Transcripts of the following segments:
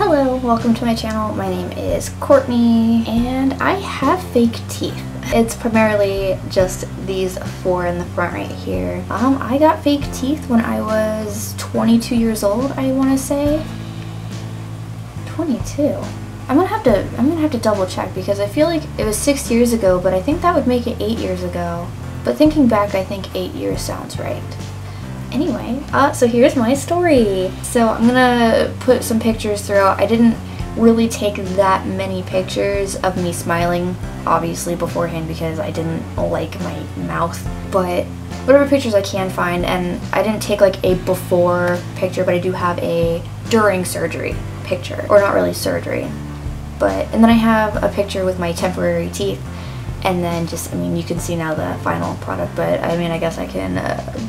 Hello, welcome to my channel. My name is Courtney and I have fake teeth. It's primarily just these four in the front right here. I got fake teeth when I was 22 years old, I want to say. 22. I'm gonna have to double check because I feel like it was 6 years ago, but I think that would make it 8 years ago. But thinking back, I think 8 years sounds right. Anyway, so here's my story. So I'm gonna put some pictures throughout. I didn't really take that many pictures of me smiling, obviously, beforehand because I didn't like my mouth. But whatever pictures I can find, and I didn't take like a before picture, but I do have a during surgery picture. Or not really surgery. And then I have a picture with my temporary teeth. And then just, I mean, you can see now the final product, but I mean, I guess I can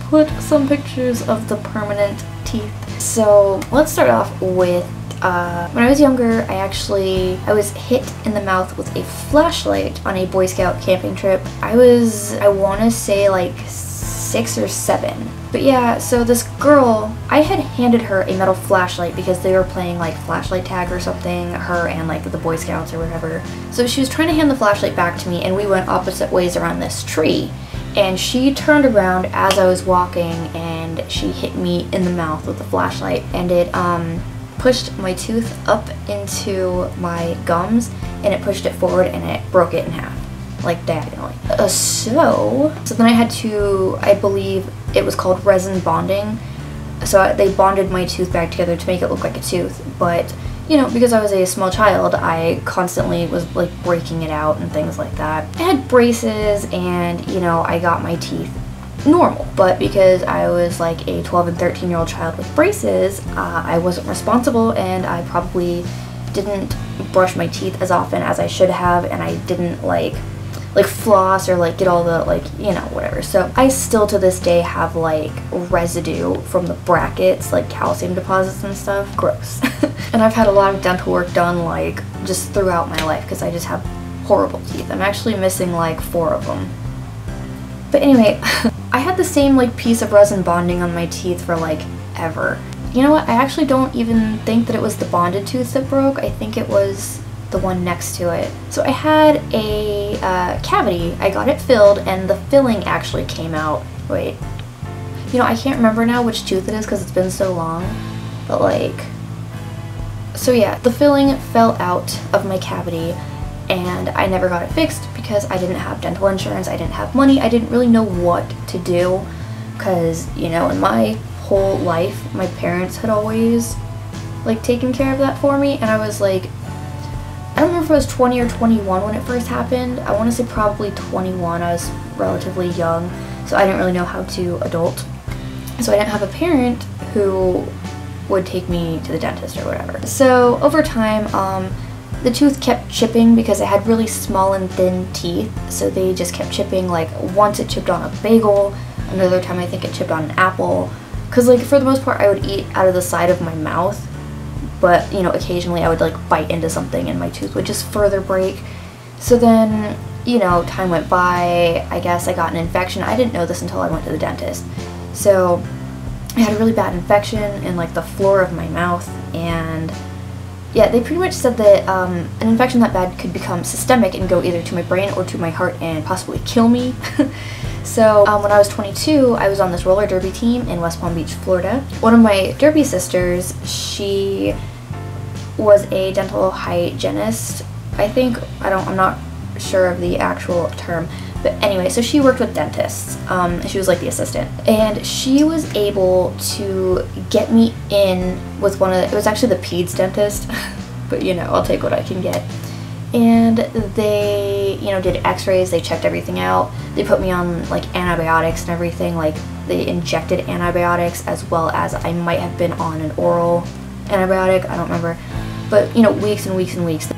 put some pictures of the permanent teeth. So let's start off with, when I was younger, I was hit in the mouth with a flashlight on a Boy Scout camping trip. I want to say like 6 or 7. But yeah, so this girl, I had handed her a metal flashlight because they were playing like flashlight tag or something, her and like the Boy Scouts or whatever. So she was trying to hand the flashlight back to me and we went opposite ways around this tree. And she turned around as I was walking and she hit me in the mouth with the flashlight, and it pushed my tooth up into my gums and it pushed it forward and it broke it in half, like diagonally. So then I had to, I believe it was called resin bonding. So they bonded my tooth back together to make it look like a tooth. But, you know, because I was a small child, I constantly was like breaking it out and things like that. I had braces and, you know, I got my teeth normal. But because I was like a 12 and 13-year-old child with braces, I wasn't responsible and I probably didn't brush my teeth as often as I should have, and I didn't like floss or like get all the like, you know, whatever. So I still to this day have like residue from the brackets, like calcium deposits and stuff. Gross. And I've had a lot of dental work done like just throughout my life because I just have horrible teeth. I'm actually missing like 4 of them. But anyway, I had the same like piece of resin bonding on my teeth for like ever. You know what? I actually don't even think that it was the bonded tooth that broke. I think it was the one next to it. So I had a cavity. I got it filled and the filling actually came out. Wait. You know, I can't remember now which tooth it is because it's been so long. But like, so yeah, the filling fell out of my cavity and I never got it fixed because I didn't have dental insurance. I didn't have money. I didn't really know what to do because, you know, in my whole life, my parents had always like taken care of that for me, and I was like, I don't remember if I was 20 or 21 when it first happened. I want to say probably 21. I was relatively young, so I didn't really know how to adult. So I didn't have a parent who would take me to the dentist or whatever. So over time, the tooth kept chipping because I had really small and thin teeth. So they just kept chipping. Like once it chipped on a bagel, another time I think it chipped on an apple. Because like for the most part I would eat out of the side of my mouth. But, you know, occasionally I would like bite into something and my tooth would just further break. So then, you know, time went by. I guess I got an infection. I didn't know this until I went to the dentist. So I had a really bad infection in like the floor of my mouth, and yeah, they pretty much said that an infection that bad could become systemic and go either to my brain or to my heart and possibly kill me. So when I was 22, I was on this roller derby team in West Palm Beach, Florida. One of my derby sisters, she was a dental hygienist, I think. I'm not sure of the actual term. But anyway, so she worked with dentists. She was like the assistant. And she was able to get me in with it was actually the peds dentist. But you know, I'll take what I can get. And they, you know, did x-rays, they checked everything out. They put me on like antibiotics and everything. Like they injected antibiotics, as well as I might have been on an oral antibiotic, I don't remember. But you know, weeks and weeks and weeks.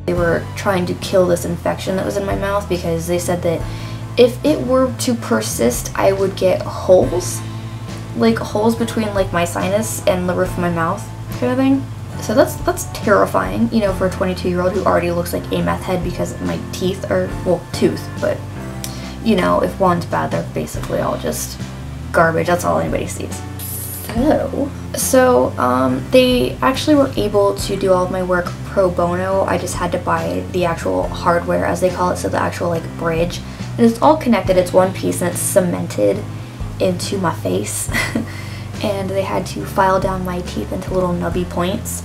They were trying to kill this infection that was in my mouth because they said that if it were to persist, I would get holes. Like holes between like my sinus and the roof of my mouth kind of thing. So that's terrifying, you know, for a 22-year-old who already looks like a meth head because my teeth are, well, tooth, but you know, if one's bad, they're basically all just garbage. That's all anybody sees. So they actually were able to do all of my work pro bono. I just had to buy the actual hardware, as they call it, so the actual like bridge. And it's all connected, it's one piece, and it's cemented into my face. And they had to file down my teeth into little nubby points.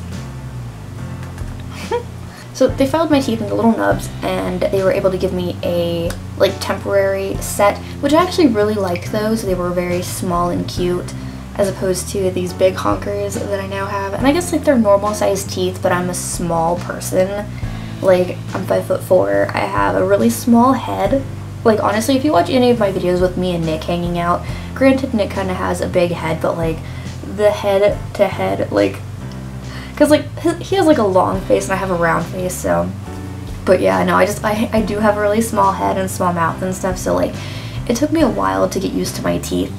So they filed my teeth into little nubs, and they were able to give me a like temporary set, which I actually really liked those. They were very small and cute, as opposed to these big honkers that I now have. And I guess like they're normal sized teeth, but I'm a small person. Like, I'm 5'4". I have a really small head. Like, honestly, if you watch any of my videos with me and Nick hanging out, granted Nick kind of has a big head, but like the head to head, like, because like he has like a long face and I have a round face, so. But yeah, no, I do have a really small head and small mouth and stuff, so like it took me a while to get used to my teeth,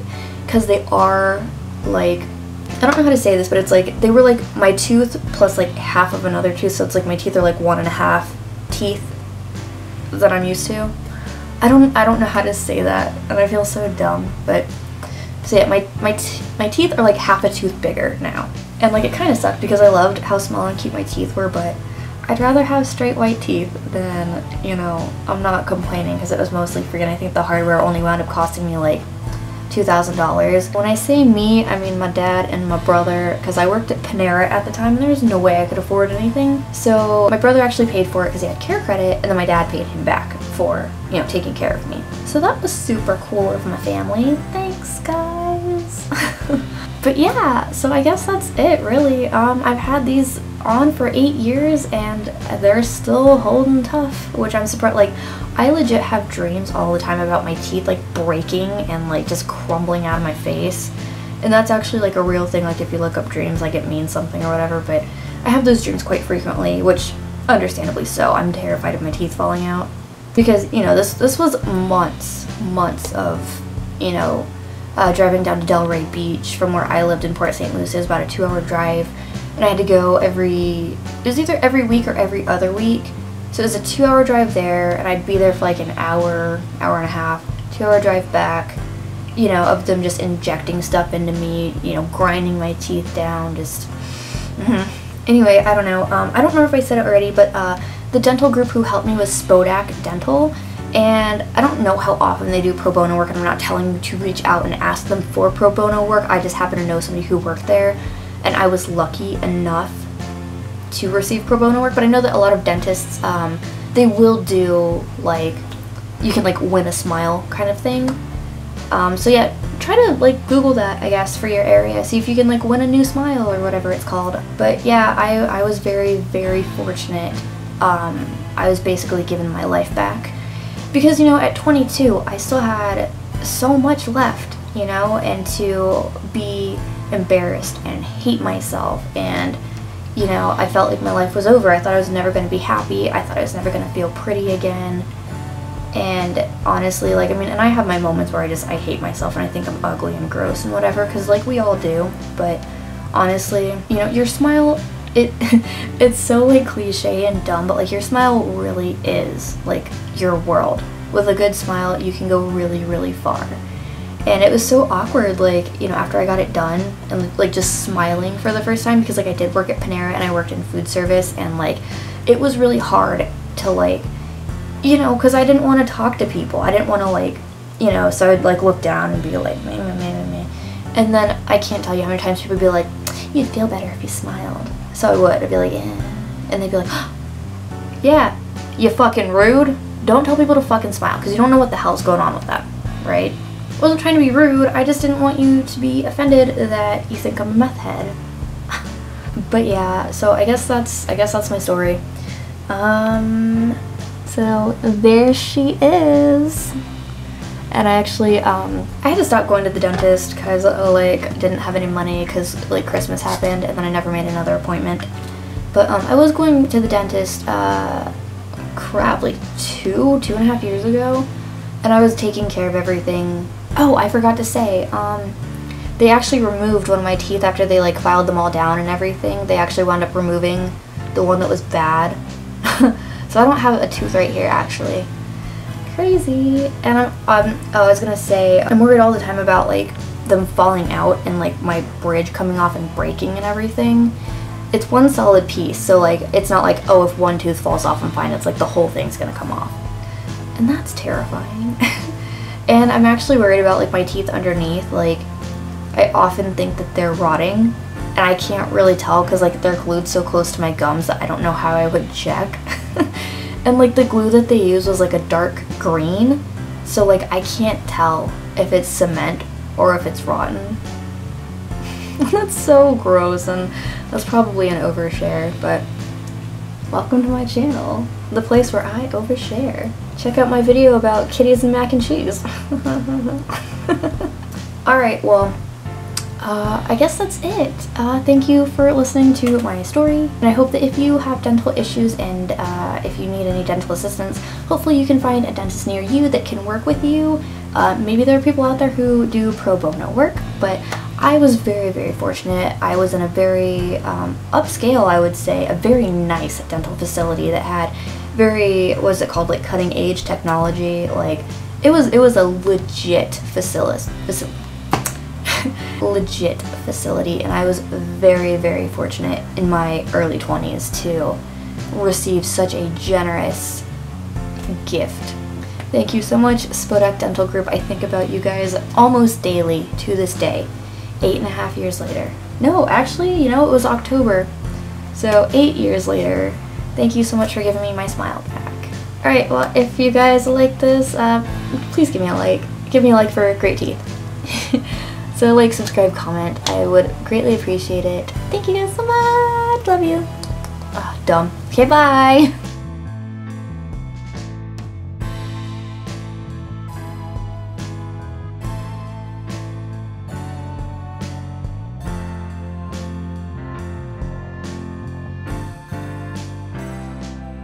because they are like, I don't know how to say this, but it's like they were like my tooth plus like half of another tooth, so it's like my teeth are like 1.5 teeth that I'm used to. I don't know how to say that, and I feel so dumb, but so yeah, my teeth are like half a tooth bigger now, and like it kind of sucked because I loved how small and cute my teeth were, but I'd rather have straight white teeth than, you know, I'm not complaining because it was mostly free, and I think the hardware only wound up costing me like $2,000. When I say me, I mean my dad and my brother, because I worked at Panera at the time and there's no way I could afford anything. So my brother actually paid for it because he had care credit, and then my dad paid him back for, you know, taking care of me. So that was super cool of my family. Thanks, guys. But yeah, so I guess that's it, really. I've had these on for 8 years and they're still holding tough, which I'm surprised. Like, I legit have dreams all the time about my teeth like breaking and like just crumbling out of my face, and that's actually like a real thing. Like, if you look up dreams, like it means something or whatever, but I have those dreams quite frequently, which understandably so. I'm terrified of my teeth falling out because, you know, this was months of, you know, driving down to Delray Beach from where I lived in Port St. Lucie. It was about a 2-hour drive, and I had to go it was either every week or every other week. So it was a 2-hour drive there, and I'd be there for like an hour and a half, 2-hour drive back, you know, of them just injecting stuff into me, you know, grinding my teeth down, just, Anyway, I don't know. I don't know if I said it already, but the dental group who helped me was Spodak Dental, and I don't know how often they do pro bono work, and I'm not telling you to reach out and ask them for pro bono work. I just happen to know somebody who worked there, and I was lucky enough to receive pro bono work. But I know that a lot of dentists, they will do like, you can like win a smile kind of thing. So yeah, try to like Google that, I guess, for your area, see if you can like win a new smile or whatever it's called. But yeah, I was very, very fortunate. I was basically given my life back because, you know, at 22 I still had so much left, you know, and to be embarrassed and hate myself, and, you know, I felt like my life was over. I thought I was never going to be happy. I thought I was never going to feel pretty again. And honestly, like, I mean, and I have my moments where I hate myself and I think I'm ugly and gross and whatever, because like we all do. But honestly, you know, your smile, it's so like cliche and dumb, but like your smile really is like your world. With a good smile, you can go really, really far. And it was so awkward, like, you know, after I got it done and like just smiling for the first time, because like I did work at Panera and I worked in food service, and like it was really hard to like, you know, because I didn't want to talk to people. I didn't want to like, you know, so I'd like look down and be like, meh, meh, meh, meh. And then I can't tell you how many times people would be like, you'd feel better if you smiled. So I would. I'd be like, yeah. And they'd be like, oh, yeah, you fucking rude. Don't tell people to fucking smile, because you don't know what the hell's going on with that, right? I wasn't trying to be rude. I just didn't want you to be offended that you think I'm a meth head. But yeah, so I guess that's my story. So there she is. And I actually, I had to stop going to the dentist because like didn't have any money because like Christmas happened, and then I never made another appointment. But I was going to the dentist, crap, like 2.5 years ago, and I was taking care of everything. Oh, I forgot to say, they actually removed one of my teeth after they like filed them all down and everything. They actually wound up removing the one that was bad. So I don't have a tooth right here, actually. Crazy. And I was gonna say, I'm worried all the time about like them falling out and like my bridge coming off and breaking and everything. It's one solid piece, so like it's not like, oh, if one tooth falls off, I'm fine. It's like the whole thing's gonna come off. And that's terrifying. And I'm actually worried about like my teeth underneath. Like I often think that they're rotting and I can't really tell because like they're glued so close to my gums that I don't know how I would check. And like the glue that they use was like a dark green, so like I can't tell if it's cement or if it's rotten. That's so gross, and that's probably an overshare, but welcome to my channel, the place where I overshare. Check out my video about kitties and mac and cheese. Alright, well, I guess that's it. Thank you for listening to my story, and I hope that if you have dental issues and if you need any dental assistance, hopefully you can find a dentist near you that can work with you. Maybe there are people out there who do pro bono work, but I was very, very fortunate. I was in a very upscale, I would say, a very nice dental facility that had very, what is it called, like cutting edge technology. Like it was a legit facility. Legit facility, and I was very, very fortunate in my early 20s to receive such a generous gift. Thank you so much, Spodak Dental Group. I think about you guys almost daily to this day, 8.5 years later. No, actually, you know, it was October, so 8 years later. Thank you so much for giving me my smile back. Alright, well, if you guys like this, please give me a like. Give me a like for great teeth. So like, subscribe, comment. I would greatly appreciate it. Thank you guys so much. Love you. Dumb. Okay, bye.